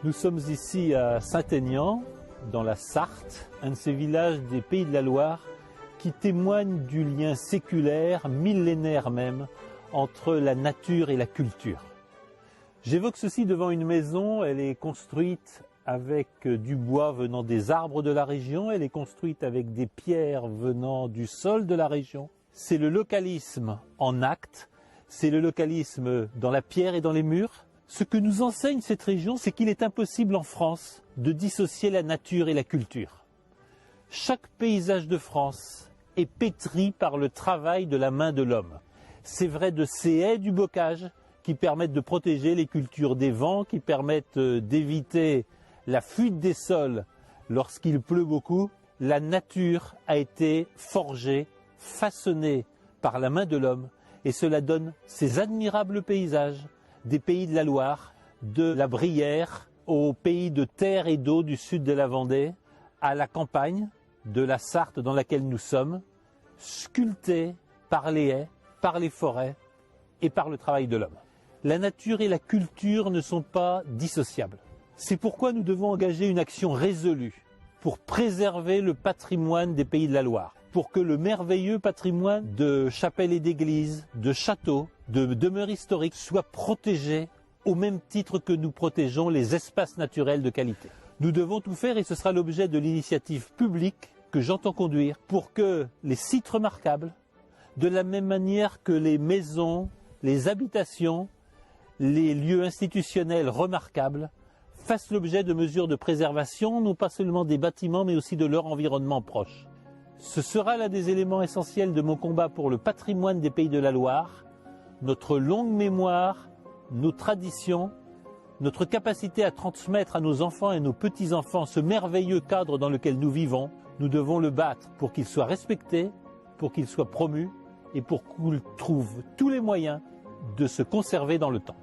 Nous sommes ici à Saint-Aignan, dans la Sarthe, un de ces villages des Pays de la Loire qui témoigne du lien séculaire, millénaire même, entre la nature et la culture. J'évoque ceci devant une maison, elle est construite avec du bois venant des arbres de la région, elle est construite avec des pierres venant du sol de la région. C'est le localisme en acte, c'est le localisme dans la pierre et dans les murs. Ce que nous enseigne cette région, c'est qu'il est impossible en France de dissocier la nature et la culture. Chaque paysage de France est pétri par le travail de la main de l'homme. C'est vrai de ces haies du bocage qui permettent de protéger les cultures des vents, qui permettent d'éviter la fuite des sols lorsqu'il pleut beaucoup. La nature a été forgée, façonnée par la main de l'homme et cela donne ces admirables paysages des Pays de la Loire, de la Brière, aux pays de terre et d'eau du sud de la Vendée, à la campagne de la Sarthe dans laquelle nous sommes, sculptés par les haies, par les forêts et par le travail de l'homme. La nature et la culture ne sont pas dissociables. C'est pourquoi nous devons engager une action résolue pour préserver le patrimoine des Pays de la Loire, pour que le merveilleux patrimoine de chapelles et d'églises, de châteaux, de demeures historiques soit protégé au même titre que nous protégeons les espaces naturels de qualité. Nous devons tout faire et ce sera l'objet de l'initiative publique que j'entends conduire pour que les sites remarquables, de la même manière que les maisons, les habitations, les lieux institutionnels remarquables, fassent l'objet de mesures de préservation, non pas seulement des bâtiments mais aussi de leur environnement proche. Ce sera l'un des éléments essentiels de mon combat pour le patrimoine des Pays de la Loire, notre longue mémoire, nos traditions, notre capacité à transmettre à nos enfants et nos petits-enfants ce merveilleux cadre dans lequel nous vivons. Nous devons le battre pour qu'il soit respecté, pour qu'il soit promu et pour qu'il trouve tous les moyens de se conserver dans le temps.